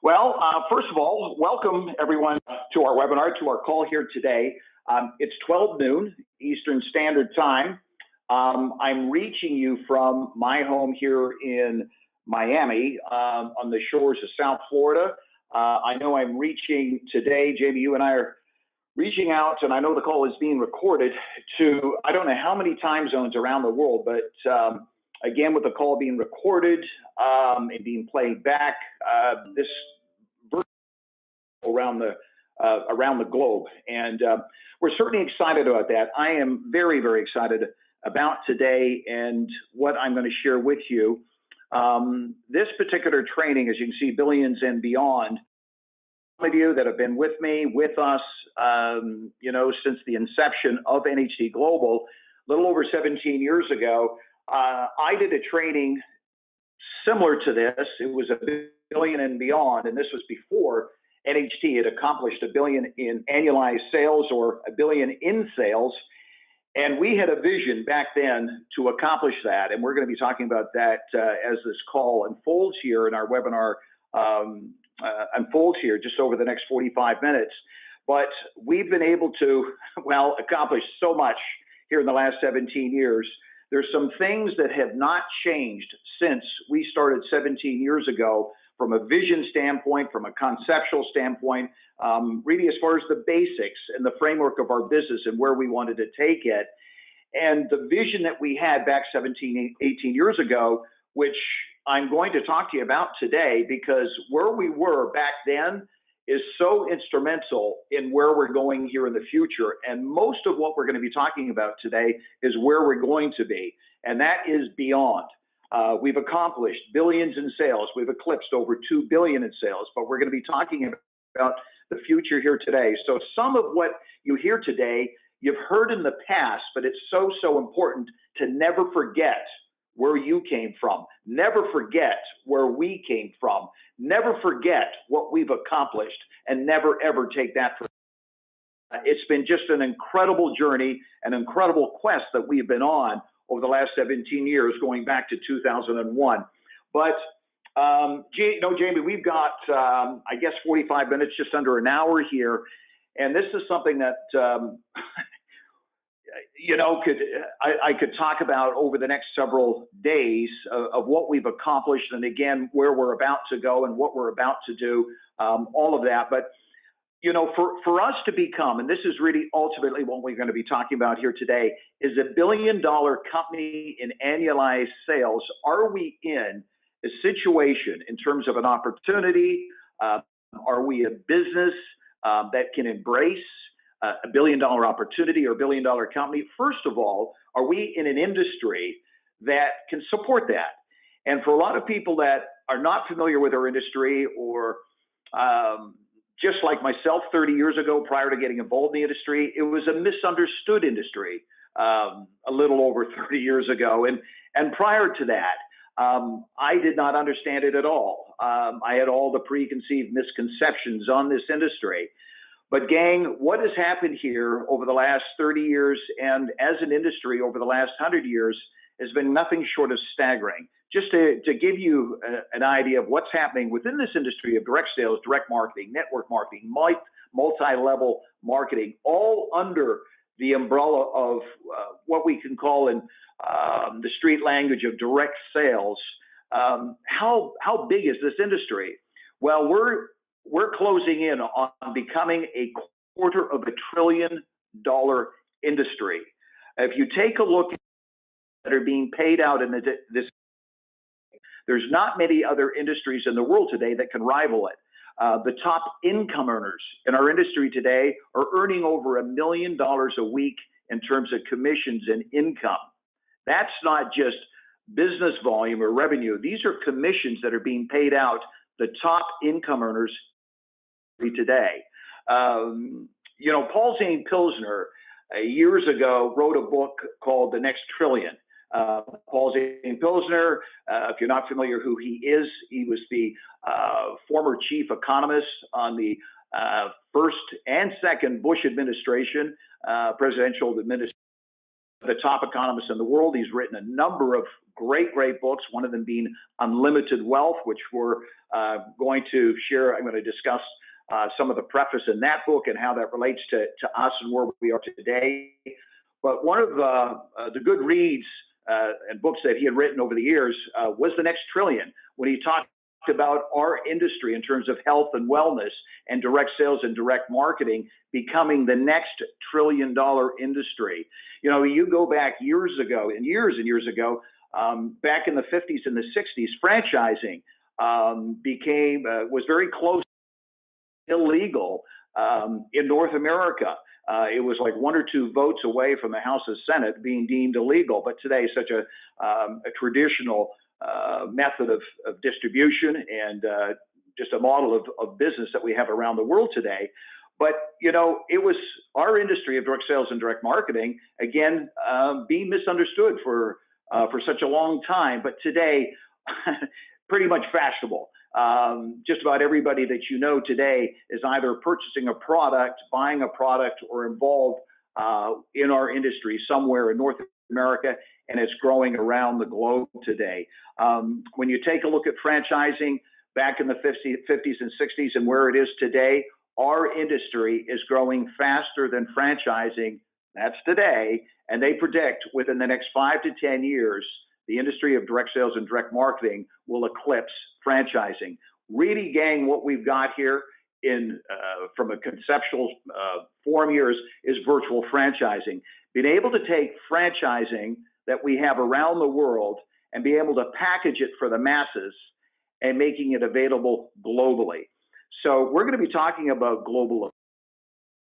First of all, welcome everyone to our webinar, to our call here today. It's 12 noon Eastern Standard Time. I'm reaching you from my home here in Miami on the shores of South Florida. I know I'm reaching today, Jamie, you and I are reaching out, and I know the call is being recorded to, I don't know how many time zones around the world, but again, with the call being recorded and being played back, this around the globe, and we're certainly excited about that. I am very, very excited about today and what I'm going to share with you. This particular training, as you can see, Billions and Beyond. Some of you that have been with me, with us, since the inception of NHT Global, a little over 17 years ago, I did a training similar to this. It was a billion and beyond, and this was before NHT had accomplished $1 billion in annualized sales or $1 billion in sales. And we had a vision back then to accomplish that. And we're going to be talking about that as this call unfolds here and our webinar unfolds here just over the next 45 minutes. But we've been able to, accomplish so much here in the last 17 years. There's some things that have not changed since we started 17 years ago from a vision standpoint, from a conceptual standpoint, really as far as the basics and the framework of our business and where we wanted to take it. And the vision that we had back 17, 18 years ago, which I'm going to talk to you about today, because where we were back then is so instrumental in where we're going here in the future. And most of what we're going to be talking about today is where we're going to be, and that is beyond. We've accomplished billions in sales. We've eclipsed over 2 billion in sales, but we're going to be talking about the future here today. So some of what you hear today, you've heard in the past, but it's so important to never forget where you came from. Never forget where we came from. Never forget what we've accomplished, and never ever take that for granted. It's been just an incredible journey, an incredible quest that we've been on over the last 17 years, going back to 2001. But, Jamie, we've got, 45 minutes, just under an hour here. And this is something that, I could talk about over the next several days of what we've accomplished, and again, where we're about to go and what we're about to do, all of that. But, for us to become, and this is really ultimately what we're going to be talking about here today, is $1 billion company in annualized sales. Are we in a situation in terms of an opportunity? Are we a business that can embrace $1 billion opportunity or $1 billion company? First of all, are we in an industry that can support that? And for a lot of people that are not familiar with our industry, or just like myself 30 years ago, prior to getting involved in the industry, it was a misunderstood industry a little over 30 years ago. And prior to that, I did not understand it at all. I had all the preconceived misconceptions on this industry. But gang, what has happened here over the last 30 years and as an industry over the last 100 years has been nothing short of staggering. Just to give you an idea of what's happening within this industry of direct sales, direct marketing, network marketing, multi-level marketing, all under the umbrella of what we can call in the street language of direct sales. How big is this industry? Well, we're closing in on becoming a $250 billion industry. If you take a look at that are being paid out in this, there's not many other industries in the world today that can rival it. The top income earners in our industry today are earning over $1 million a week in terms of commissions and income. That's not just business volume or revenue. These are commissions that are being paid out, the top income earners today. Paul Zane Pilsner years ago wrote a book called The Next Trillion. Paul Zane Pilsner, if you're not familiar who he is, he was the former chief economist on the first and second Bush administration, presidential administration. the top economists in the world. He's written a number of great books, one of them being Unlimited Wealth, which we're going to share. I'm going to discuss some of the preface in that book and how that relates to us and where we are today. But one of the good reads and books that he had written over the years was The Next Trillion, when he talked about our industry in terms of health and wellness and direct sales and direct marketing becoming the next $1 trillion industry. You know, you go back years ago, back in the 50s and the 60s, franchising was very close to illegal in North America. It was like 1 or 2 votes away from the House of Senate being deemed illegal. But today, such a traditional method of distribution and just a model of business that we have around the world today. But, you know, it was our industry of direct sales and direct marketing, again, being misunderstood for such a long time. But today, pretty much fashionable. Just about everybody that you know today is either purchasing a product, buying a product, or involved in our industry somewhere in North America, and it's growing around the globe today. When you take a look at franchising back in the 50s and 60s and where it is today, our industry is growing faster than franchising. That's today, and they predict within the next 5 to 10 years, the industry of direct sales and direct marketing will eclipse franchising. Really, gang, what we've got here from a conceptual form here is virtual franchising. Being able to take franchising that we have around the world and be able to package it for the masses and making it available globally. So we're going to be talking about global,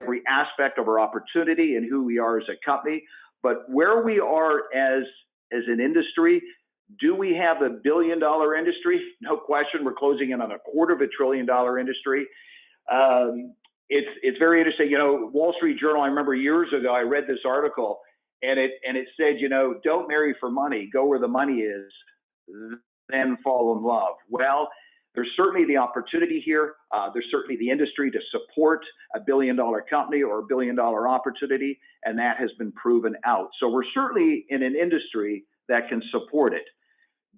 every aspect of our opportunity and who we are as a company, but where we are as an industry. Do we have $1 billion industry? No question. We're closing in on $250 billion industry. It's very interesting. You know, Wall Street Journal, I remember years ago, I read this article and it said, you know, don't marry for money, go where the money is, then fall in love. Well, there's certainly the opportunity here. There's certainly the industry to support $1 billion company or $1 billion opportunity, and that has been proven out. So we're certainly in an industry that can support it.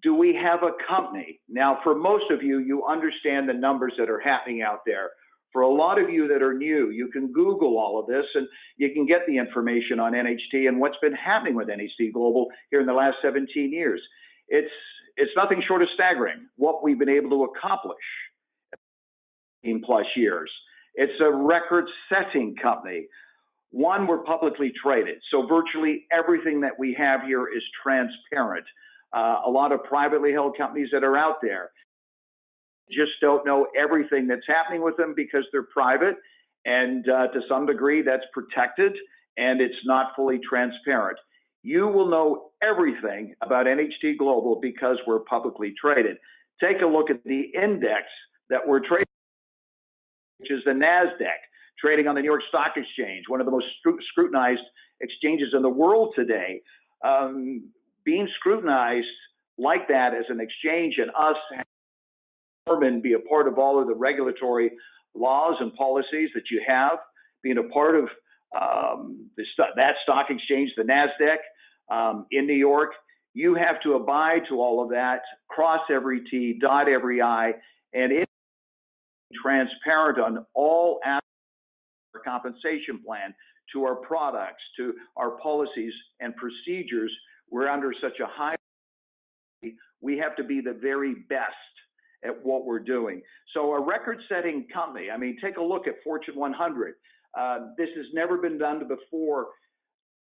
Do we have a company? Now, for most of you, you understand the numbers that are happening out there. For a lot of you that are new, you can Google all of this and you can get the information on NHT and what's been happening with NHT Global here in the last 17 years. It's nothing short of staggering what we've been able to accomplish in plus years. It's a record-setting company. One, we're publicly traded, so virtually everything that we have here is transparent. A lot of privately held companies that are out there just don't know everything that's happening with them because they're private, and to some degree that's protected, and it's not fully transparent. You will know everything about NHT Global because we're publicly traded. Take a look at the index that we're trading, which is the NASDAQ, trading on the New York Stock Exchange, one of the most scrutinized exchanges in the world today. Being scrutinized like that as an exchange, and us and be a part of all of the regulatory laws and policies that you have, being a part of that stock exchange, the NASDAQ in New York, you have to abide to all of that, cross every T, dot every I, and it's transparent on all aspects of our compensation plan, to our products, to our policies and procedures. We're under such a high, we have to be the very best at what we're doing. So a record-setting company, I mean, take a look at Fortune 100. This has never been done before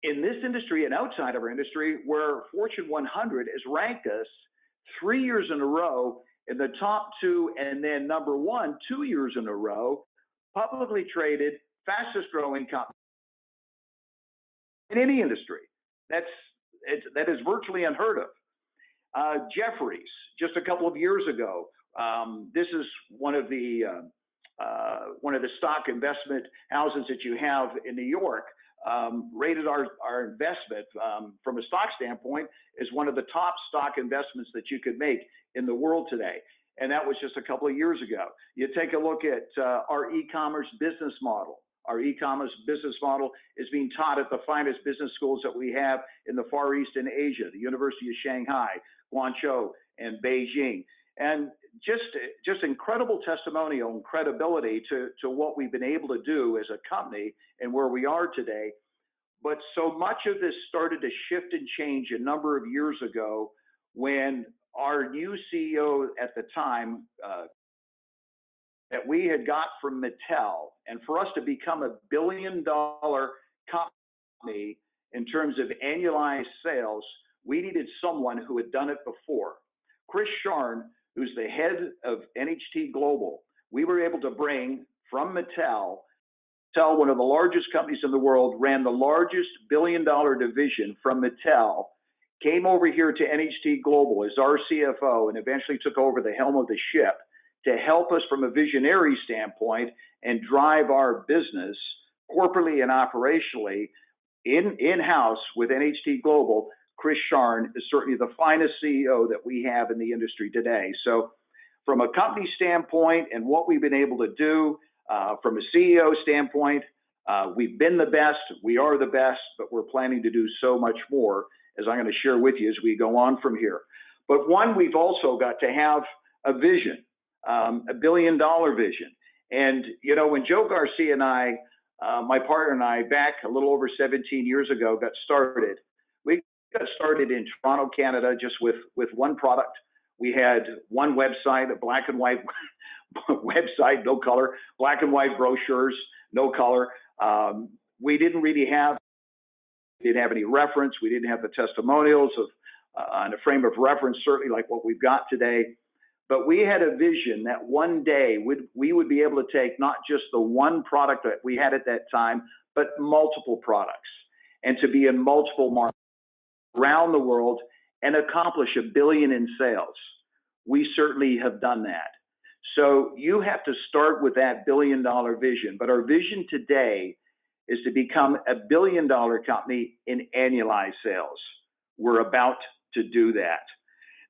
in this industry and outside of our industry, where Fortune 100 has ranked us 3 years in a row in the top 2 and then number 1 2 years in a row, publicly traded, fastest growing company in any industry. That is virtually unheard of. Jefferies, just a couple of years ago, this is one of the stock investment houses that you have in New York, rated our investment from a stock standpoint as one of the top stock investments that you could make in the world today. And that was just a couple of years ago. You take a look at our e-commerce business model. our e-commerce business model, is being taught at the finest business schools that we have in the Far East and Asia, the University of Shanghai, Guangzhou, and Beijing. And just incredible testimonial and credibility to what we've been able to do as a company and where we are today. But so much of this started to shift and change a number of years ago when our new CEO at the time, that we had got from Mattel, and for us to become $1 billion company in terms of annualized sales, we needed someone who had done it before. Chris Sharn, who's the head of NHT Global, we were able to bring from Mattel, one of the largest companies in the world, ran the largest billion-dollar division from Mattel, came over here to NHT Global as our CFO, and eventually took over the helm of the ship to help us from a visionary standpoint and drive our business corporately and operationally in-house with NHT Global. Chris Sharn is certainly the finest CEO that we have in the industry today. So from a company standpoint and what we've been able to do, from a CEO standpoint, we've been the best, we are the best, but we're planning to do so much more, as I'm going to share with you as we go on from here. But one, we've also got to have a vision. $1 billion vision. And, you know, when Joe Garcia and I, my partner and I, back a little over 17 years ago, got started, we got started in Toronto, Canada, just with one product. We had one website, a black and white website, no color, black and white brochures, no color. We didn't have any reference. We didn't have the testimonials of on a frame of reference, certainly like what we've got today. But we had a vision that one day we would be able to take not just the one product that we had at that time, but multiple products, and to be in multiple markets around the world and accomplish $1 billion in sales. We certainly have done that. So you have to start with that $1 billion vision. But our vision today is to become $1 billion company in annualized sales. We're about to do that.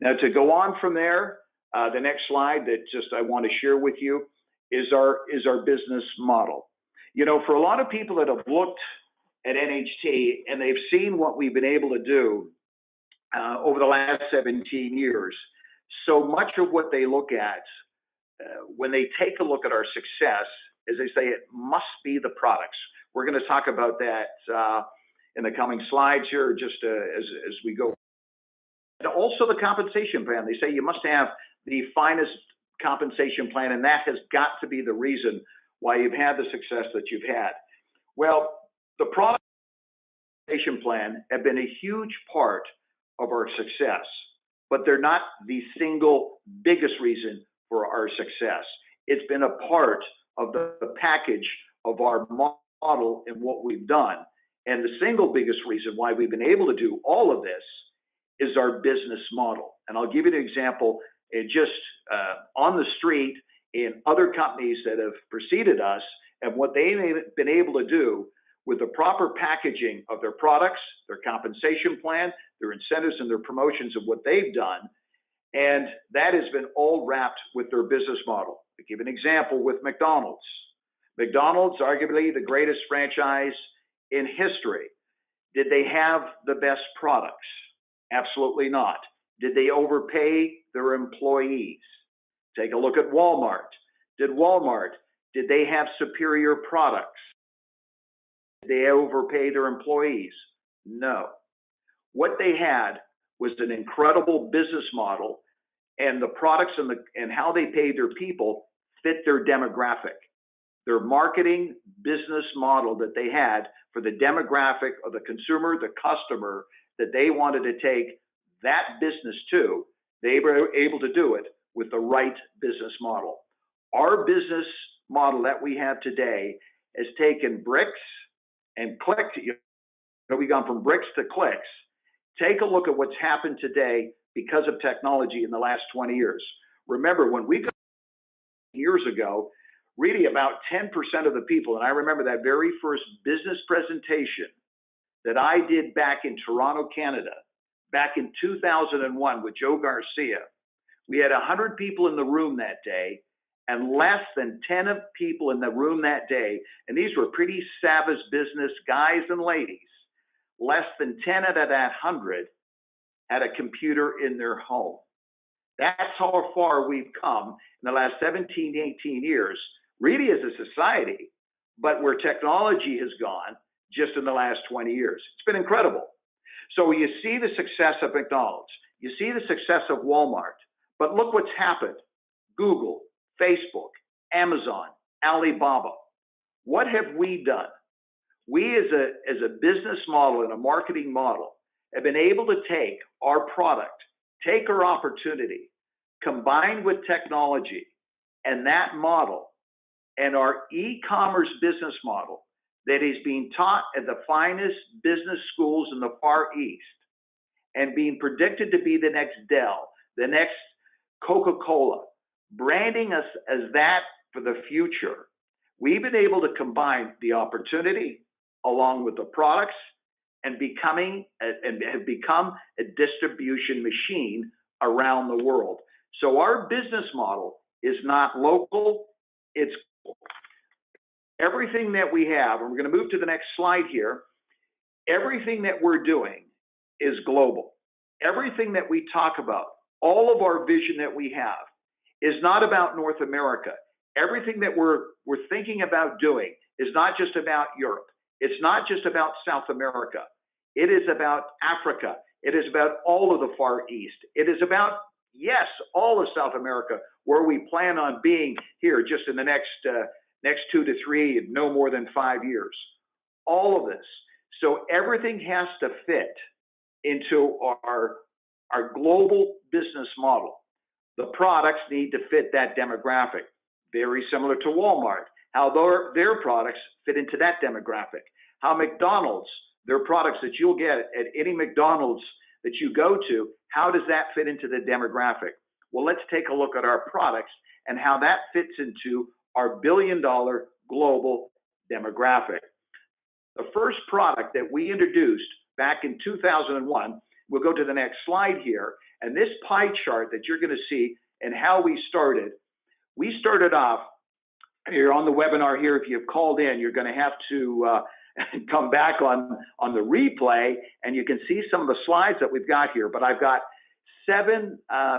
Now, to go on from there, the next slide that just I want to share with you is our business model. You know, for a lot of people that have looked at NHT and they've seen what we've been able to do over the last 17 years, so much of what they look at when they take a look at our success is they say it must be the products. We're going to talk about that in the coming slides here, just as we go. And also the compensation plan. They say you must have the finest compensation plan, and that has got to be the reason why you've had the success that you've had. Well, the product compensation plan have been a huge part of our success, but they're not the single biggest reason for our success. It's been a part of the package of our model and what we've done. And the single biggest reason why we've been able to do all of this is our business model. And I'll give you an example. Just on the street in other companies that have preceded us and what they've been able to do with the proper packaging of their products, their compensation plan, their incentives and their promotions of what they've done. And that has been all wrapped with their business model. To give an example with McDonald's. McDonald's, arguably the greatest franchise in history. Did they have the best products? Absolutely not. Did they overpay their employees? Take a look at Walmart. Did they have superior products? Did they overpay their employees? No. What they had was an incredible business model, and the products and how they paid their people fit their demographic. Their marketing business model that they had for the demographic of the consumer, the customer, that they wanted to take that business to, they were able to do it with the right business model. Our business model that we have today has taken bricks and clicks. We've gone from bricks to clicks. Take a look at what's happened today because of technology in the last 20 years. Remember, when we got years ago, really about 10% of the people, and I remember that very first business presentation that I did back in Toronto, Canada, back in 2001 with Joe Garcia. We had 100 people in the room that day, and less than 10 of people in the room that day, and these were pretty savage business guys and ladies, less than 10 out of that 100 had a computer in their home. That's how far we've come in the last 17, 18 years, really as a society, but where technology has gone just in the last 20 years. It's been incredible. So you see the success of McDonald's, you see the success of Walmart, but look what's happened. Google, Facebook, Amazon, Alibaba. What have we done? We as a business model and a marketing model have been able to take our product, take our opportunity, combined with technology and that model and our e-commerce business model that is being taught at the finest business schools in the Far East and being predicted to be the next Dell, the next Coca-Cola, branding us as that for the future. We've been able to combine the opportunity along with the products and have become a distribution machine around the world. So our business model is not local, it's global. Everything that we have, and we're going to move to the next slide here, everything that we're doing is global. Everything that we talk about, all of our vision that we have is not about North America. Everything that we're thinking about doing is not just about Europe. It's not just about South America. It is about Africa. It is about all of the Far East. It is about, yes, all of South America, where we plan on being here just in the next 2 to 3, no more than 5 years. All of this. So everything has to fit into our global business model. The products need to fit that demographic. Very similar to Walmart, how their products fit into that demographic. How McDonald's, their products that you'll get at any McDonald's that you go to, how does that fit into the demographic? Well, let's take a look at our products and how that fits into our billion-dollar global demographic. The first product that we introduced back in 2001, we'll go to the next slide here, and this pie chart that you're going to see and how we started off, you're on the webinar here. If you've called in, you're going to have to come back on the replay, and you can see some of the slides that we've got here. But I've got 7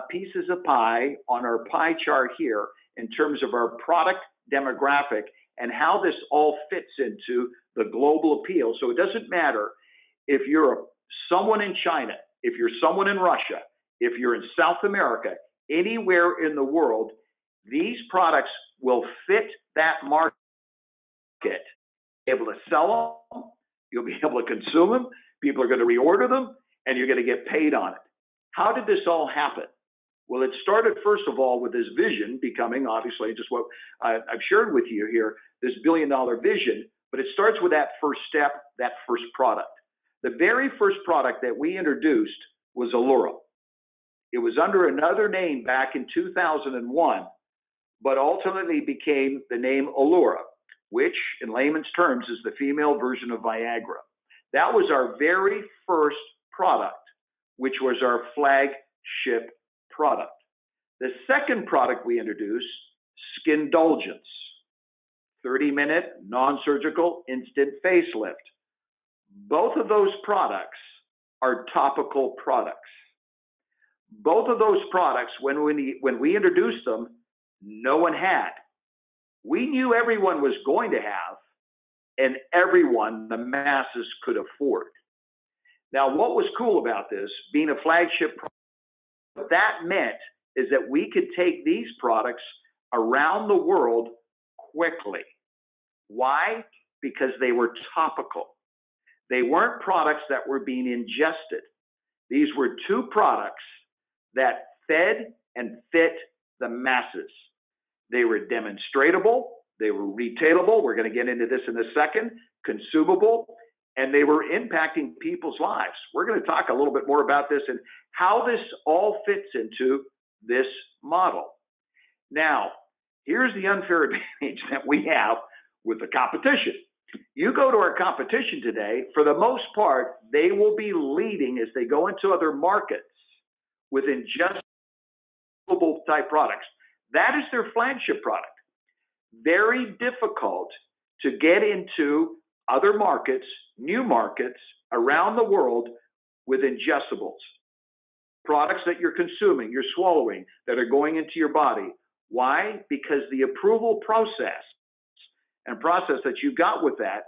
pieces of pie on our pie chart here in terms of our product demographic and how this all fits into the global appeal. So it doesn't matter if you're someone in China, if you're someone in Russia, if you're in South America, anywhere in the world, these products will fit that market. Able to sell them, you'll be able to consume them, people are going to reorder them, and you're going to get paid on it. How did this all happen? Well, it started first of all with this vision becoming, obviously, just what I've shared with you here, this billion-dollar vision, but it starts with that first step, that first product. The very first product that we introduced was Allura. It was under another name back in 2001, but ultimately became the name Allura, which in layman's terms is the female version of Viagra. That was our very first product, which was our flagship product. The second product we introduced, Skindulgence, 30-minute non-surgical instant facelift. Both of those products are topical products. Both of those products, when we introduced them, no one had. We knew everyone was going to have, and everyone, the masses, could afford. Now, what was cool about this, being a flagship product, what that meant is that we could take these products around the world quickly. Why? Because they were topical. They weren't products that were being ingested. These were 2 products that fed and fit the masses. They were demonstratable, they were retailable, we're going to get into this in a second, consumable, and they were impacting people's lives. We're going to talk a little bit more about this and how this all fits into this model. Now, here's the unfair advantage that we have with the competition. You go to our competition today, for the most part, they will be leading as they go into other markets with ingestible type products. That is their flagship product. Very difficult to get into other markets, new markets around the world with ingestibles. Products that you're consuming, you're swallowing, that are going into your body. Why? Because the approval process that you got with that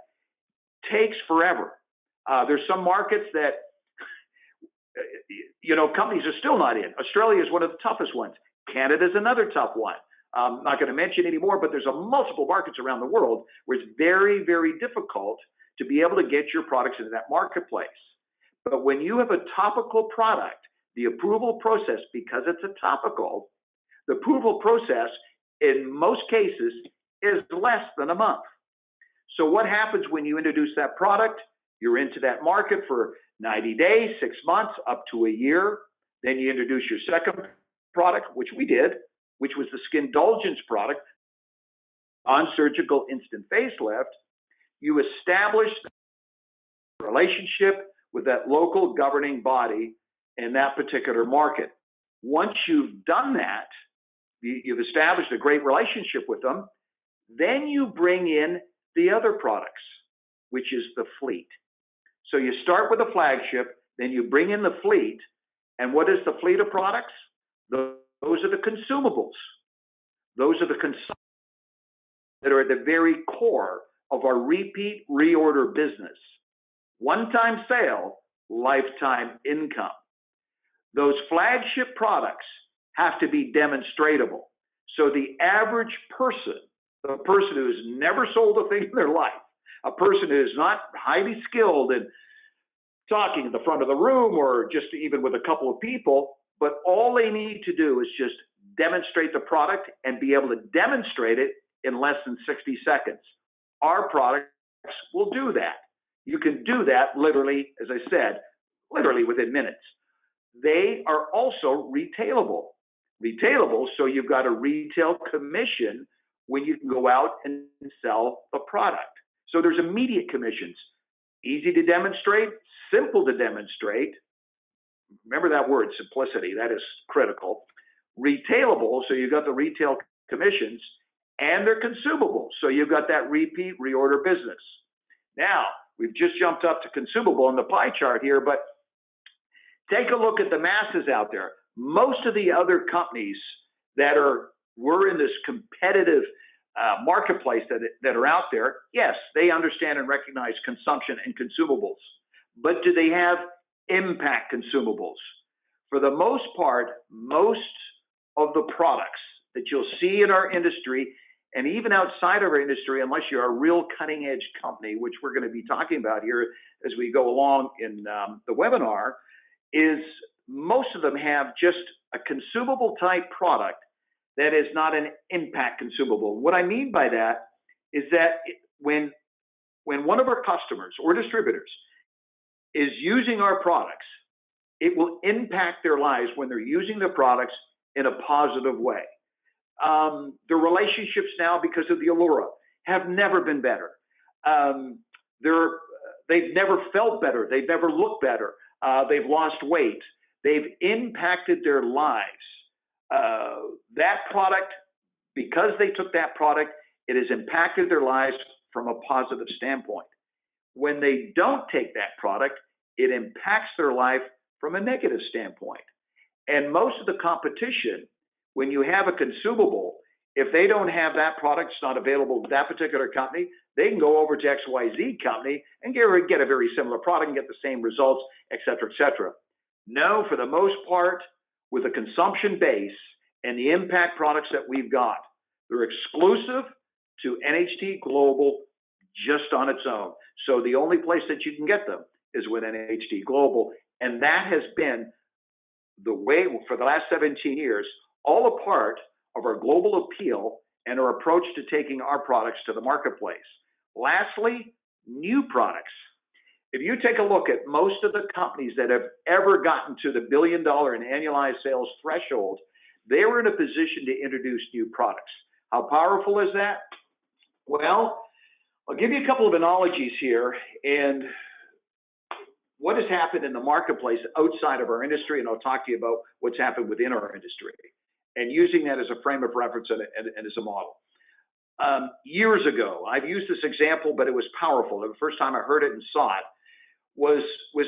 takes forever. There's some markets that, companies are still not in. Australia is one of the toughest ones. Canada is another tough one. I'm not going to mention anymore, but there's multiple markets around the world where it's very, very difficult to be able to get your products into that marketplace. But when you have a topical product, the approval process, because it's a topical, the approval process in most cases is less than a month. So what happens when you introduce that product? You're into that market for 90 days, 6 months, up to a year. Then you introduce your second product, which we did, which was the Skindulgence product, non-surgical instant facelift. You establish a relationship with that local governing body in that particular market. Once you've done that, you've established a great relationship with them, then you bring in the other products, which is the fleet. So you start with a flagship, then you bring in the fleet, and what is the fleet of products? Those are the consumables. Those are the consumables that are at the very core of our repeat reorder business. One-time sale, lifetime income. Those flagship products have to be demonstratable. So the average person, the person who has never sold a thing in their life, a person who is not highly skilled in talking in the front of the room or just even with a couple of people, but all they need to do is just demonstrate the product and be able to demonstrate it in less than 60 seconds. Our products will do that. You can do that literally, as I said, literally within minutes. They are also retailable. Retailable, so you've got a retail commission when you can go out and sell the product. So there's immediate commissions. Easy to demonstrate, simple to demonstrate. Remember that word, simplicity, that is critical. Retailable, so you've got the retail commissions, and they're consumable, so you've got that repeat reorder business. Now, we've just jumped up to consumable on the pie chart here, but take a look at the masses out there. Most of the other companies that were in this competitive marketplace that are out there, yes, they understand and recognize consumption and consumables, but do they have impact consumables? For the most part, most of the products that you'll see in our industry and even outside of our industry, unless you're a real cutting edge company, which we're going to be talking about here as we go along in the webinar, is most of them have just a consumable type product that is not an impact consumable. What I mean by that is that when one of our customers or distributors is using our products, it will impact their lives when they're using the products in a positive way. The relationships now, because of the Allura, have never been better. They've never felt better. They've never looked better. They've lost weight. They've impacted their lives. That product, because they took that product, it has impacted their lives from a positive standpoint. When they don't take that product, it impacts their life from a negative standpoint. And most of the competition, when you have a consumable, if they don't have that product, it's not available to that particular company, they can go over to XYZ company and get a very similar product and get the same results, et cetera, et cetera. No, for the most part, with a consumption base and the impact products that we've got, they're exclusive to NHT Global just on its own. So the only place that you can get them is with NHT Global. And that has been the way for the last 17 years, all a part of our global appeal and our approach to taking our products to the marketplace. Lastly, new products. If you take a look at most of the companies that have ever gotten to the $1 billion in annualized sales threshold, they were in a position to introduce new products. How powerful is that? Well, I'll give you a couple of analogies here and what has happened in the marketplace outside of our industry, and I'll talk to you about what's happened within our industry. and using that as a frame of reference and as a model. Years ago, I've used this example, but it was powerful. The first time I heard it and saw it was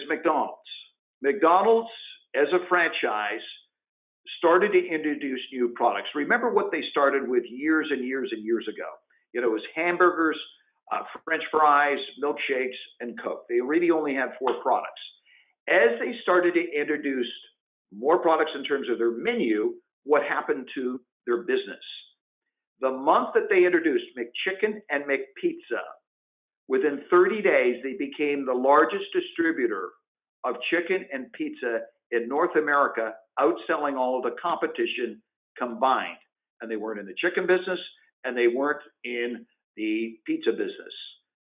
McDonald's. McDonald's, as a franchise, started to introduce new products. Remember what they started with years and years and years ago. You know, it was hamburgers, French fries, milkshakes, and Coke. They really only had 4 products. As they started to introduce more products in terms of their menu, what happened to their business? The month that they introduced McChicken and McPizza, within 30 days, they became the largest distributor of chicken and pizza in North America, outselling all of the competition combined. And they weren't in the chicken business, and they weren't in the pizza business.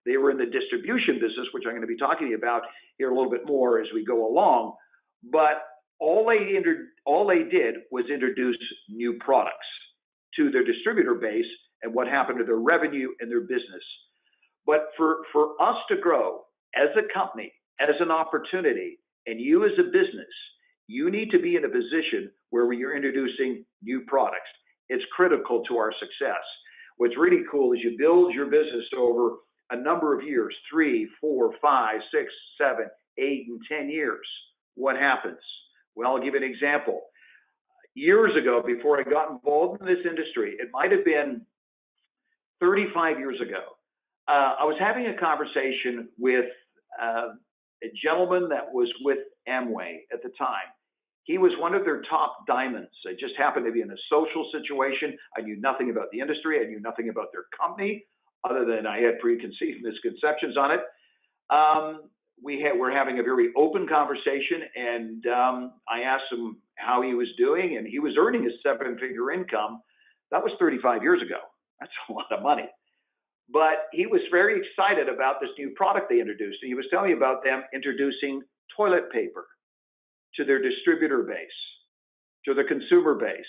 They were in the distribution business, which I'm going to be talking about here a little bit more as we go along. But all they did was introduce new products to their distributor base, and what happened to their revenue and their business. But for us to grow as a company, as an opportunity, and you as a business, you need to be in a position where you're introducing new products. It's critical to our success. What's really cool is you build your business over a number of years, 3, 4, 5, 6, 7, 8, and 10 years. What happens? Well, I'll give you an example. Years ago, before I got involved in this industry, it might have been 35 years ago, I was having a conversation with a gentleman that was with Amway at the time. He was one of their top diamonds. I just happened to be in a social situation. I knew nothing about the industry. I knew nothing about their company, other than I had preconceived misconceptions on it. We're having a very open conversation, and I asked him how he was doing, and he was earning a 7-figure income. That was 35 years ago. That's a lot of money. But he was very excited about this new product they introduced. And he was telling me about them introducing toilet paper to their distributor base, to the consumer base.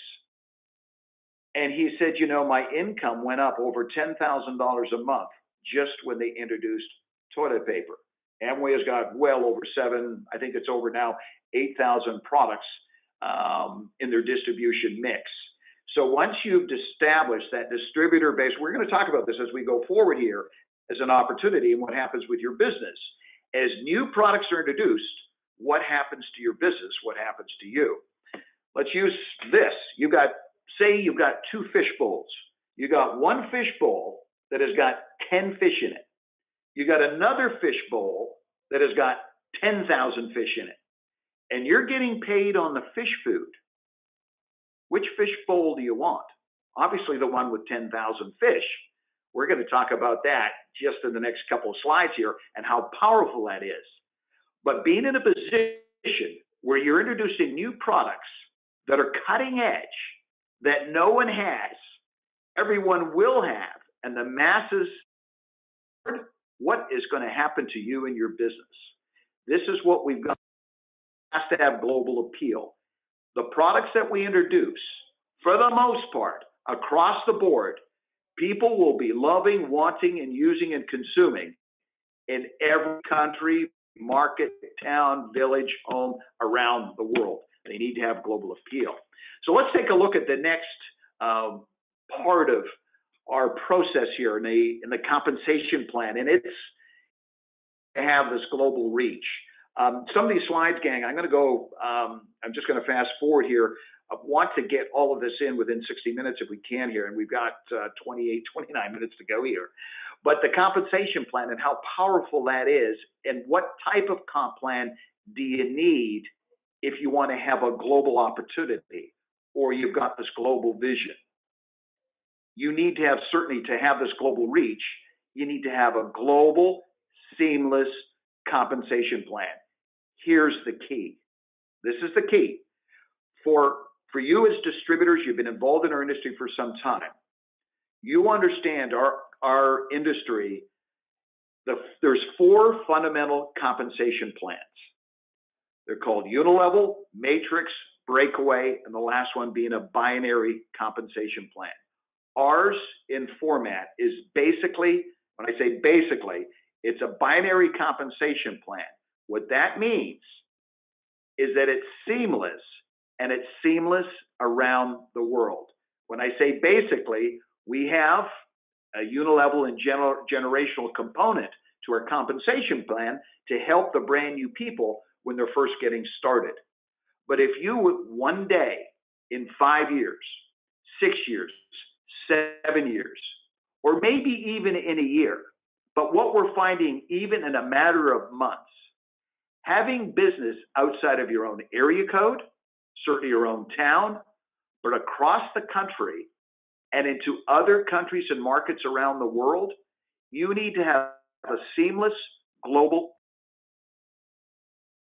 And he said, you know, my income went up over $10,000 a month just when they introduced toilet paper. Amway has got well over I think it's over now 8,000 products in their distribution mix. So once you've established that distributor base, we're going to talk about this as we go forward here as an opportunity and what happens with your business. As new products are introduced, what happens to your business? What happens to you? Let's use this. Say you've got 2 fish bowls. You got one fish bowl that has got 10 fish in it. You got another fish bowl that has got 10,000 fish in it. And you're getting paid on the fish food. Which fish bowl do you want? Obviously the one with 10,000 fish. We're going to talk about that just in the next couple of slides here and how powerful that is. But being in a position where you're introducing new products that are cutting edge, that no one has, everyone will have, and the masses, what is going to happen to you and your business? This is what we've got. It has to have global appeal. The products that we introduce, for the most part, across the board, people will be loving, wanting, and using and consuming in every country, market, town, village, home, around the world. They need to have global appeal. So let's take a look at the next part of our process here in the compensation plan, and it's to have this global reach. Some of these slides, gang, I'm just going to fast forward here. I want to get all of this in within 60 minutes if we can here, and we've got 29 minutes to go here. But the compensation plan and how powerful that is, and what type of comp plan do you need if you want to have a global opportunity or you've got this global vision? You need to have, certainly to have this global reach, you need to have a global, seamless compensation plan. Here's the key. This is the key. For you as distributors, you've been involved in our industry for some time. You understand our industry, there's 4 fundamental compensation plans. They're called unilevel, matrix, breakaway, and the last one being a binary compensation plan. Ours in format is basically, when I say basically, it's a binary compensation plan. What that means is that it's seamless, and it's seamless around the world. When I say basically, we have a unilevel and generational component to our compensation plan to help the brand new people when they're first getting started. But if you would one day in 5 years, 6 years, 7 years, or maybe even in a year, but what we're finding even in a matter of months, having business outside of your own area code, certainly your own town, but across the country and into other countries and markets around the world, you need to have a seamless global.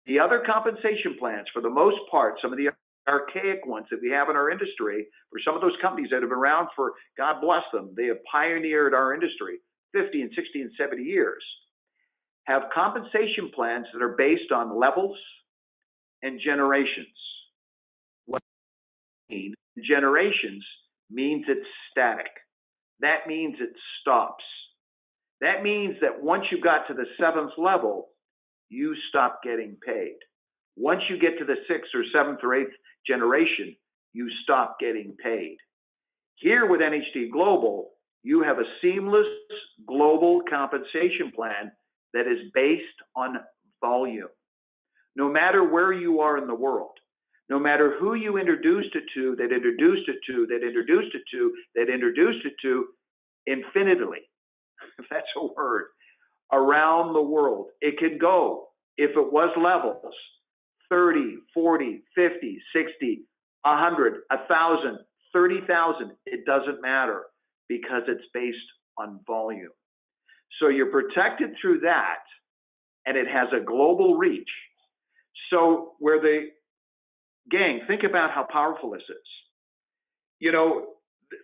The other compensation plans, for the most part, some of the archaic ones that we have in our industry, for some of those companies that have been around for, God bless them, they have pioneered our industry 50 and 60 and 70 years, have compensation plans that are based on levels and generations. What mean generations means it's static. That means it stops. That means that once you got to the 7th level, you stop getting paid. Once you get to the 6th or 7th or 8th generation, you stop getting paid. Here with NHT Global, you have a seamless global compensation plan that is based on volume. No matter where you are in the world, no matter who you introduced it to, that introduced it to, that introduced it to, that introduced it to, infinitely, if that's a word, around the world. It can go, if it was levels, 30, 40, 50, 60, 100, 1,000, 30,000, it doesn't matter because it's based on volume. So you're protected through that, and it has a global reach. So where the gang, think about how powerful this is. You know,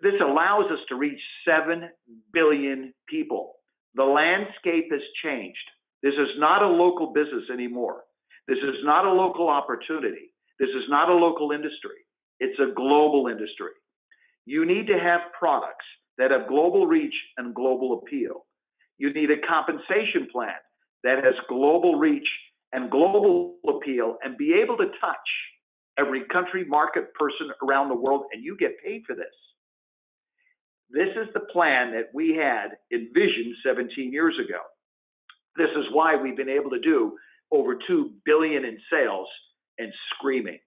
this allows us to reach 7 billion people. The landscape has changed. This is not a local business anymore. This is not a local opportunity. This is not a local industry. It's a global industry. You need to have products that have global reach and global appeal. You need a compensation plan that has global reach and global appeal and be able to touch every country, market, person around the world, and you get paid for this. This is the plan that we had envisioned 17 years ago. This is why we've been able to do over $2 billion in sales and screaming.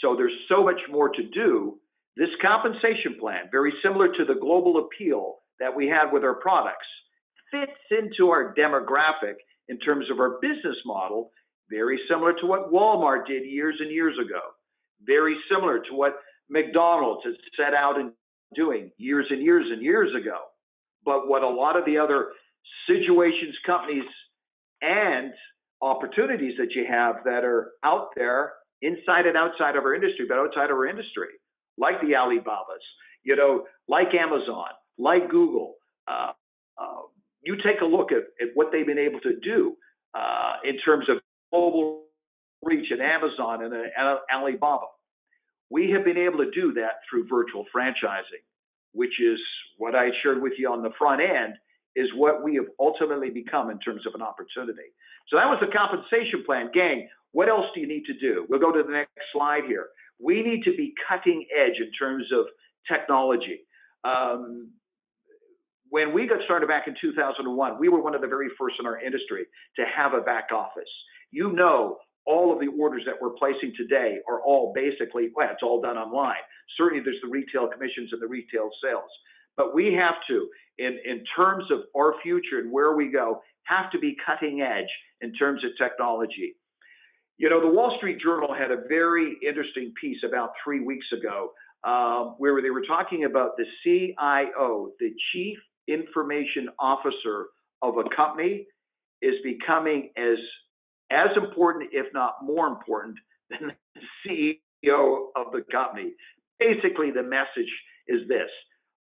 So there's so much more to do. This compensation plan, very similar to the global appeal that we had with our products, fits into our demographic in terms of our business model, very similar to what Walmart did years and years ago, very similar to what McDonald's has set out in doing years and years and years ago. But what a lot of the other situations, companies, and opportunities that you have that are out there inside and outside of our industry, but outside of our industry, like the Alibabas, you know, like Amazon, like Google. You take a look at what they've been able to do in terms of global reach at Amazon and Alibaba. We have been able to do that through virtual franchising, which is what I shared with you on the front end, is what we have ultimately become in terms of an opportunity. So that was the compensation plan. Gang, what else do you need to do? We'll go to the next slide here. We need to be cutting edge in terms of technology. When we got started back in 2001, we were one of the very first in our industry to have a back office. You know, all of the orders that we're placing today are all basically, well, it's all done online. Certainly there's the retail commissions and the retail sales. But we have to, in terms of our future and where we go, have to be cutting edge in terms of technology. You know, the Wall Street Journal had a very interesting piece about 3 weeks ago where they were talking about the CIO, the Chief Information Officer of a company, is becoming as important, if not more important, than the CEO of the company. Basically, the message is this: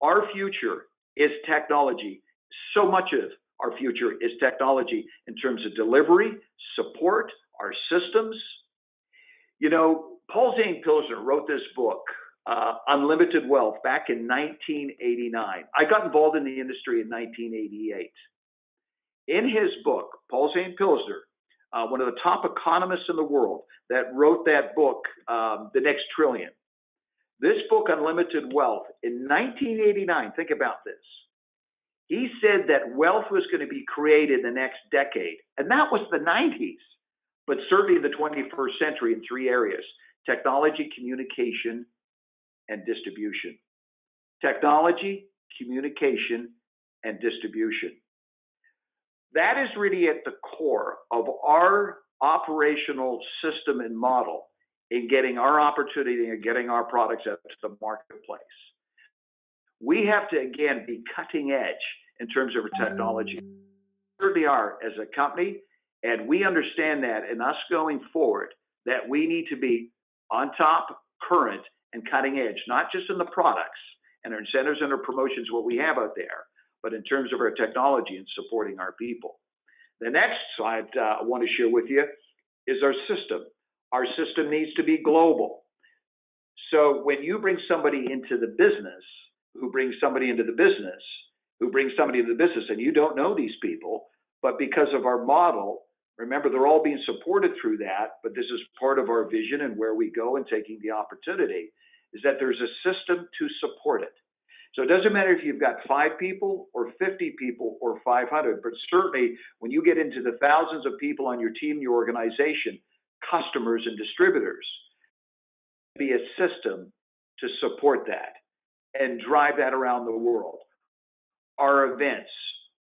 our future is technology. So much of our future is technology in terms of delivery, support, our systems. You know, Paul Zane Pilsner wrote this book, Unlimited Wealth, back in 1989. I got involved in the industry in 1988. In his book, Paul Zane Pilsner, one of the top economists in the world that wrote that book, The Next Trillion, This book, Unlimited Wealth, in 1989, think about this. He said that wealth was going to be created in the next decade. And that was the 90s, but certainly in the 21st century in three areas: technology, communication, and distribution. Technology, communication, and distribution. That is really at the core of our operational system and model in getting our opportunity and getting our products out to the marketplace. We have to, again, be cutting edge in terms of our technology. We certainly are as a company, and we understand that in us going forward, that we need to be on top, current, and cutting edge, not just in the products and our incentives and our promotions, what we have out there, but in terms of our technology and supporting our people. The next slide I want to share with you is our system. Our system needs to be global. So when you bring somebody into the business, who brings somebody into the business, who brings somebody into the business, and you don't know these people, but because of our model, remember, they're all being supported through that, but this is part of our vision and where we go and taking the opportunity, is that there's a system to support it. So it doesn't matter if you've got 5 people or 50 people or 500, but certainly when you get into the thousands of people on your team, your organization, customers and distributors, be a system to support that and drive that around the world. Our events,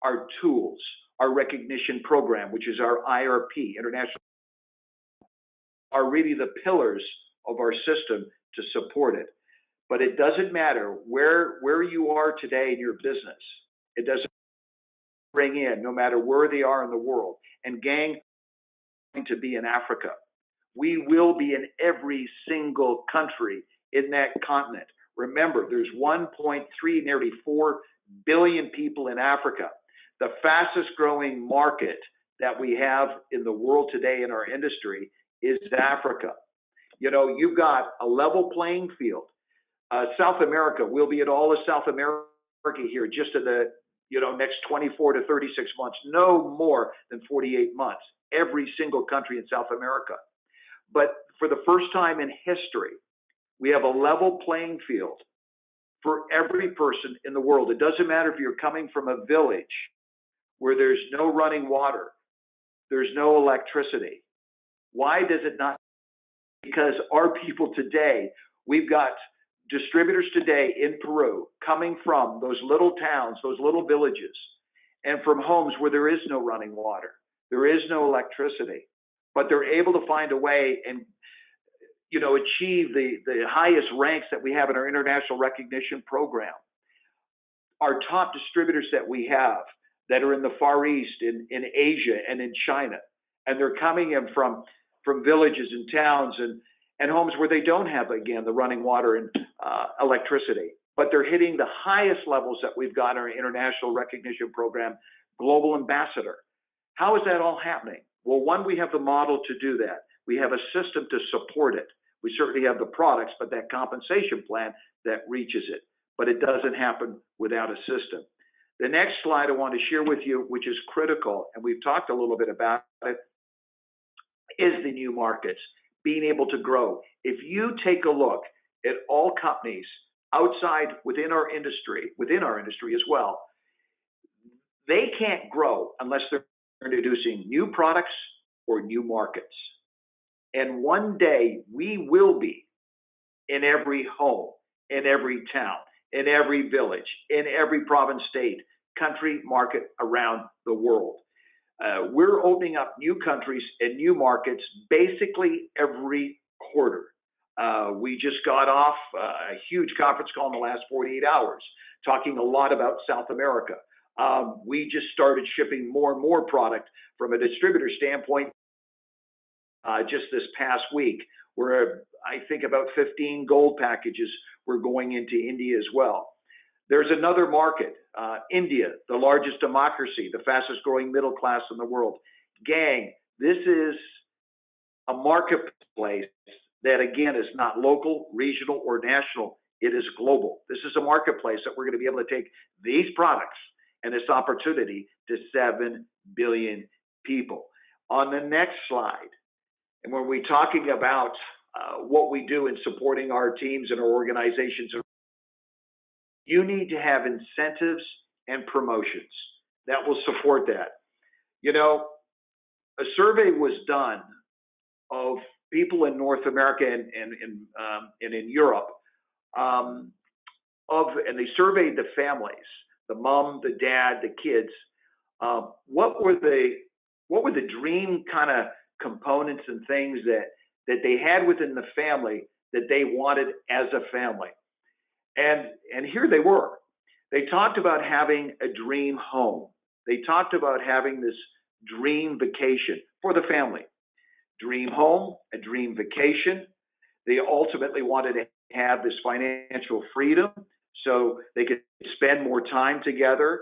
our tools, our recognition program, which is our IRP, International, are really the pillars of our system to support it. But it doesn't matter where you are today in your business. It doesn't bring in, no matter where they are in the world. And gang, to be in Africa. We will be in every single country in that continent. Remember, there's 1.3, nearly 4 billion people in Africa. The fastest growing market that we have in the world today in our industry is Africa. You know, you've got a level playing field. South America, we'll be at all of South America here just in the next 24 to 36 months, no more than 48 months, every single country in South America. But for the first time in history, we have a level playing field for every person in the world. It doesn't matter if you're coming from a village where there's no running water, there's no electricity. Why does it not? Because our people today, we've got distributors today in Peru coming from those little towns, those little villages, and from homes where there is no running water, there is no electricity, but they're able to find a way and achieve the highest ranks that we have in our international recognition program. Our top distributors that we have that are in the Far East, in Asia and in China, and they're coming in from villages and towns and homes where they don't have, again, the running water and electricity, but they're hitting the highest levels that we've got in our international recognition program, Global Ambassador. How is that all happening? Well, one, we have the model to do that. We have a system to support it. We certainly have the products, but that compensation plan that reaches it. But it doesn't happen without a system. The next slide I want to share with you, which is critical, and we've talked a little bit about it, is the new markets, being able to grow. If you take a look at all companies outside within our industry as well, they can't grow unless they're introducing new products or new markets. And one day we will be in every home, in every town, in every village, in every province, state, country, market around the world. We're opening up new countries and new markets basically every quarter. We just got off a huge conference call in the last 48 hours, talking a lot about South America. We just started shipping more and more product from a distributor standpoint just this past week, where I think about 15 gold packages were going into India as well. There's another market, India, the largest democracy, the fastest growing middle class in the world. Gang, this is a marketplace that, again, is not local, regional, or national. It is global. This is a marketplace that we're going to be able to take these products and this opportunity to 7 billion people. On the next slide, and when we're talking about what we do in supporting our teams and our organizations. You need to have incentives and promotions that will support that. You know, a survey was done of people in North America and in Europe, and they surveyed the families, the mom, the dad, the kids. What were the dream kind of components and things that they had within the family that they wanted as a family? And here they were. They talked about having a dream home. They talked about having this dream vacation for the family. Dream home, a dream vacation. They ultimately wanted to have this financial freedom so they could spend more time together,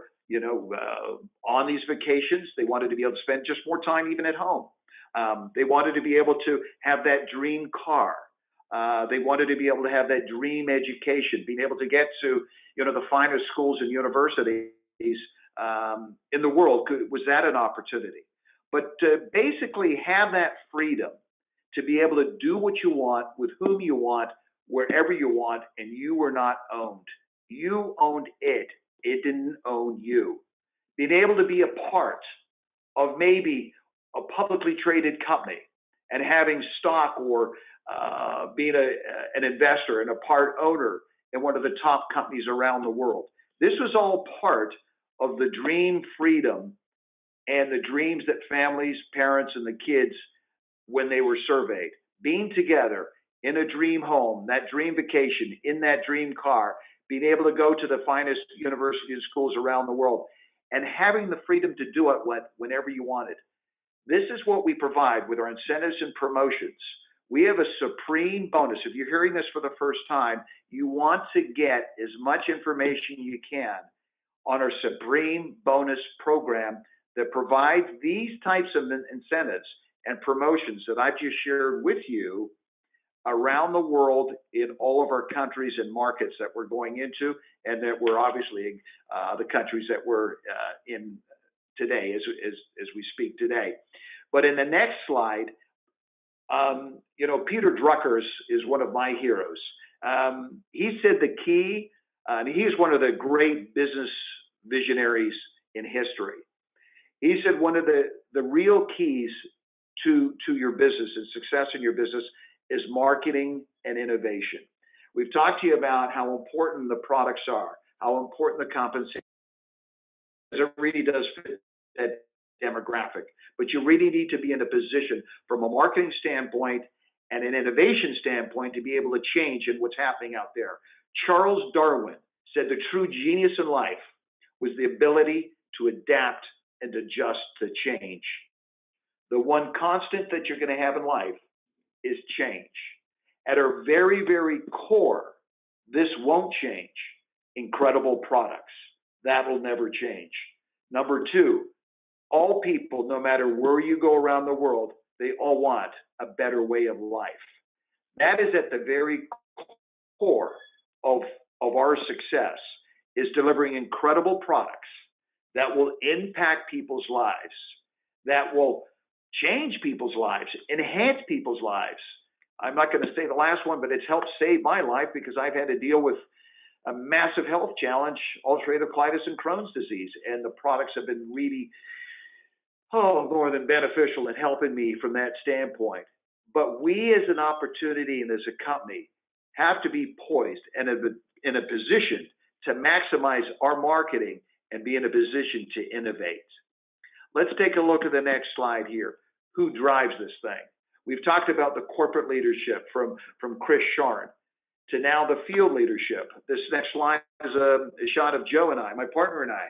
on these vacations. They wanted to be able to spend just more time even at home. They wanted to be able to have that dream car. They wanted to be able to have that dream education, being able to get to, the finest schools and universities in the world. Was that an opportunity? But to basically have that freedom to be able to do what you want, with whom you want, wherever you want, and you were not owned. You owned it. It didn't own you. Being able to be a part of maybe a publicly traded company and having stock or being an investor and a part owner in one of the top companies around the world. This was all part of the dream freedom and the dreams that families, parents, and the kids, when they were surveyed, being together in a dream home, that dream vacation, in that dream car, being able to go to the finest universities and schools around the world, and having the freedom to do it whenever you wanted. This is what we provide with our incentives and promotions. We have a supreme bonus. If you're hearing this for the first time, you want to get as much information you can on our supreme bonus program that provides these types of incentives and promotions that I've just shared with you around the world in all of our countries and markets that we're going into, and that we're obviously the countries that we're in today as we speak today. But in the next slide, Peter Drucker is one of my heroes. He said the key, and he's one of the great business visionaries in history. He said one of the real keys to your business and success in your business is marketing and innovation. We've talked to you about how important the products are, how important the compensation is. It really does fit that demographic. But you really need to be in a position from a marketing standpoint and an innovation standpoint to be able to change in what's happening out there. Charles Darwin said the true genius in life was the ability to adapt and adjust to change. The one constant that you're going to have in life is change. At our very, very core, this won't change. Incredible products. That will never change. Number two, all people, no matter where you go around the world, they all want a better way of life. That is at the very core of our success, is delivering incredible products that will impact people's lives, that will change people's lives, enhance people's lives. I'm not going to say the last one, but it's helped save my life because I've had to deal with a massive health challenge, ulcerative colitis and Crohn's disease. And the products have been really, more than beneficial in helping me from that standpoint. But we as an opportunity and as a company have to be poised and in a position to maximize our marketing and be in a position to innovate. Let's take a look at the next slide here. Who drives this thing? We've talked about the corporate leadership from Chris Sharn to now the field leadership. This next slide is a shot of Joe and I, my partner and I.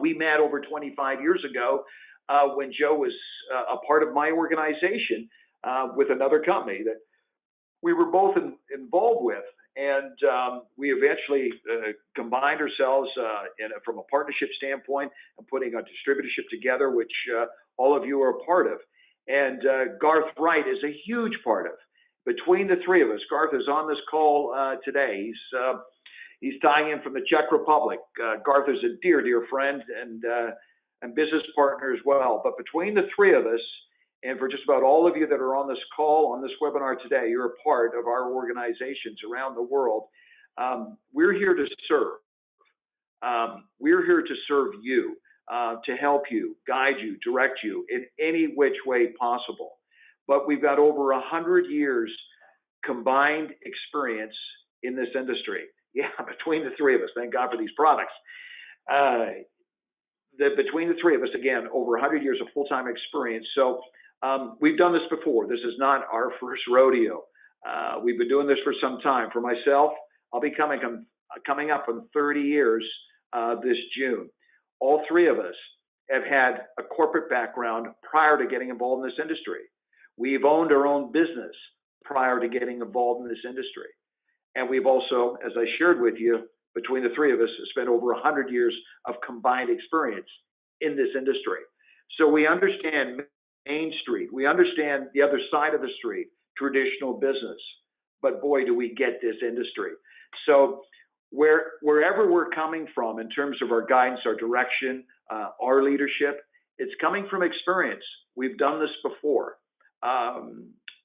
We met over 25 years ago when Joe was a part of my organization with another company that we were both involved with. And we eventually combined ourselves from a partnership standpoint and putting a distributorship together, which all of you are a part of. And Garth Wright is a huge part of. Between the three of us, Garth is on this call today. He's tying in from the Czech Republic. Garth is a dear, dear friend and business partner as well. But between the three of us and for just about all of you that are on this call, on this webinar today, you're a part of our organizations around the world. We're here to serve. We're here to serve you, to help you, guide you, direct you in any which way possible. But we've got over 100 years combined experience in this industry. Yeah, between the three of us, thank God for these products. Between the three of us, again, over 100 years of full-time experience. So we've done this before. This is not our first rodeo. We've been doing this for some time. For myself, I'll be coming up on 30 years this June. All three of us have had a corporate background prior to getting involved in this industry. We've owned our own business prior to getting involved in this industry. And we've also, as I shared with you, between the three of us, spent over 100 years of combined experience in this industry. So we understand Main Street. We understand the other side of the street, traditional business. But boy, do we get this industry. So wherever we're coming from in terms of our guidance, our direction, our leadership, it's coming from experience. We've done this before.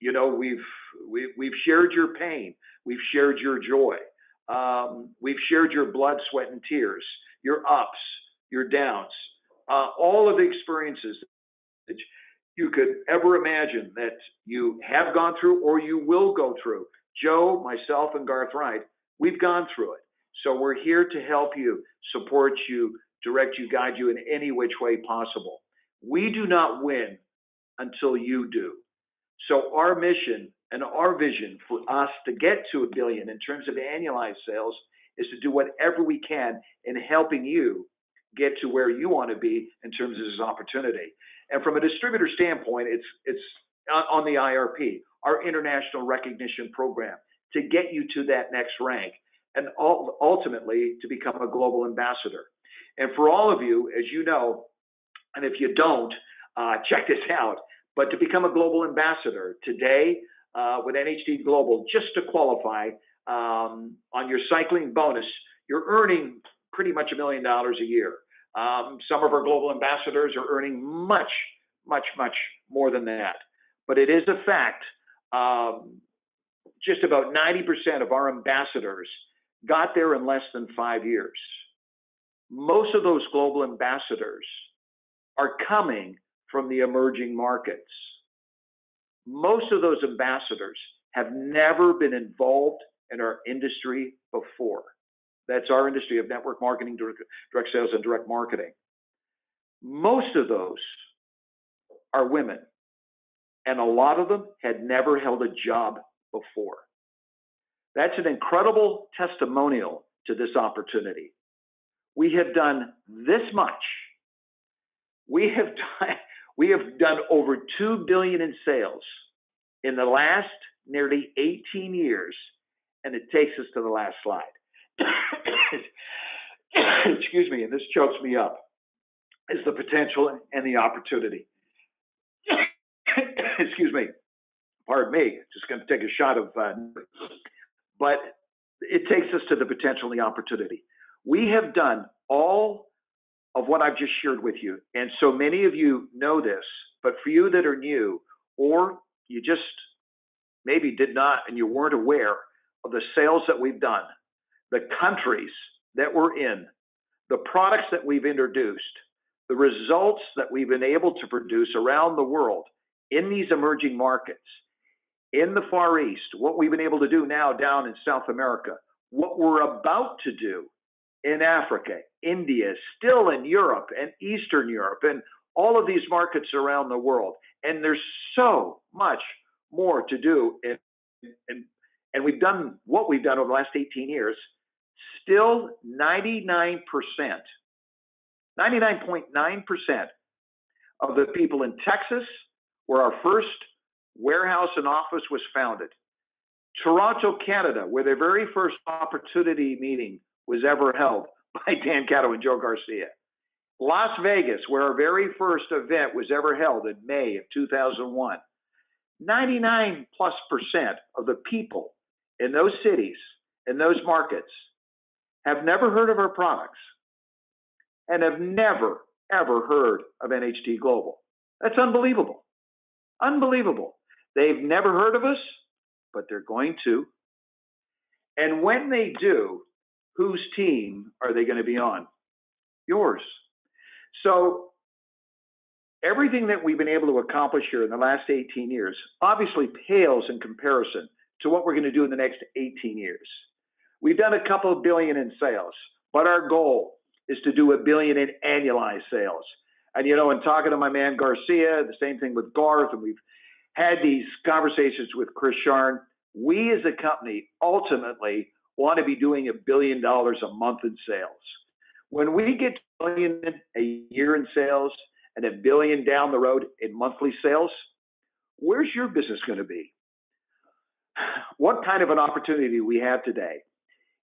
You know, we've shared your pain. We've shared your joy. We've shared your blood, sweat, and tears, your ups, your downs, all of the experiences that you could ever imagine that you have gone through or you will go through. Joe, myself, and Garth Wright, we've gone through it. So we're here to help you, support you, direct you, guide you in any which way possible. We do not win until you do. So our mission and our vision for us to get to $1 billion in terms of annualized sales is to do whatever we can in helping you get to where you want to be in terms of this opportunity. And from a distributor standpoint, it's on the IRP, our International Recognition Program, to get you to that next rank and ultimately to become a global ambassador. And for all of you, as you know, and if you don't, check this out, but to become a global ambassador today with NHT Global, just to qualify on your cycling bonus, you're earning pretty much $1 million a year. Some of our global ambassadors are earning much, much, much more than that. But it is a fact, just about 90% of our ambassadors got there in less than 5 years. Most of those global ambassadors are coming from the emerging markets. Most of those ambassadors have never been involved in our industry before. That's our industry of network marketing, direct sales, and direct marketing. Most of those are women, and a lot of them had never held a job before. That's an incredible testimonial to this opportunity. We have done this much. We have done over $2 billion in sales in the last nearly 18 years, and it takes us to the last slide. Excuse me, and this chokes me up, is the potential and the opportunity. Excuse me, pardon me, just going to take a shot of, but it takes us to the potential and the opportunity. We have done all of what I've just shared with you, and so many of you know this, but for you that are new, or you just maybe did not and you weren't aware of the sales that we've done, the countries that we're in, the products that we've introduced, the results that we've been able to produce around the world in these emerging markets, in the Far East, what we've been able to do now down in South America, what we're about to do in Africa, India, still in Europe and Eastern Europe, and all of these markets around the world. And there's so much more to do. And we've done what we've done over the last 18 years. Still 99%, 99.9% of the people in Texas, where our first warehouse and office was founded. Toronto, Canada, where the very first opportunity meeting was ever held by Dan Catto and Joe Garcia. Las Vegas, where our very first event was ever held in May of 2001. 99+% of the people in those cities, in those markets, have never heard of our products and have never, ever heard of NHT Global. That's unbelievable. Unbelievable. They've never heard of us, but they're going to. And when they do, whose team are they going to be on? Yours. So everything that we've been able to accomplish here in the last 18 years obviously pales in comparison to what we're going to do in the next 18 years. We've done a couple of billion in sales, but our goal is to do $1 billion in annualized sales. And, you know, in talking to my man Garcia, the same thing with Garth, and we've had these conversations with Chris Sharn, we as a company ultimately want to be doing $1 billion a month in sales. When we get to $1 billion a year in sales and $1 billion down the road in monthly sales, where's your business going to be? What kind of an opportunity do we have today?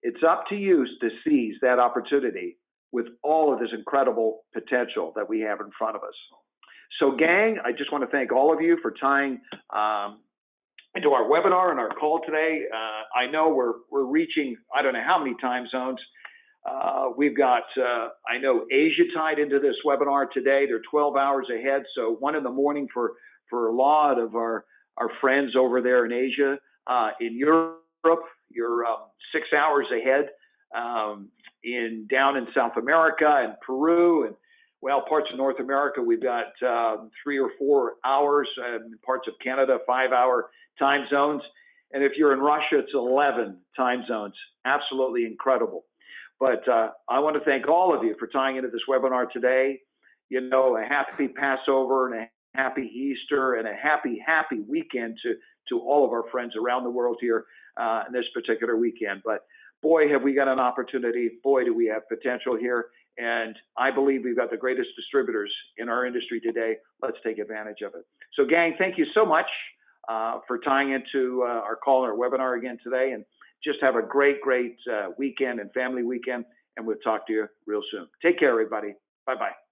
It's up to you to seize that opportunity with all of this incredible potential that we have in front of us. So gang, I just want to thank all of you for tying into our webinar and our call today. I know we're reaching, I don't know how many time zones. We've got, I know Asia tied into this webinar today. They're 12 hours ahead. So 1 in the morning for a lot of our friends over there in Asia. In Europe, you're 6 hours ahead. Down in South America and Peru and, well, parts of North America, we've got 3 or 4 hours, and parts of Canada, 5-hour time zones. And if you're in Russia, it's 11 time zones. Absolutely incredible. But I want to thank all of you for tying into this webinar today. You know, a happy Passover and a happy Easter and a happy weekend to all of our friends around the world here in this particular weekend. But boy, have we got an opportunity. Boy, do we have potential here. And I believe we've got the greatest distributors in our industry today. Let's take advantage of it. So gang, thank you so much for tying into our call and our webinar again today. And just have a great weekend and family weekend. And we'll talk to you real soon. Take care, everybody. Bye-bye.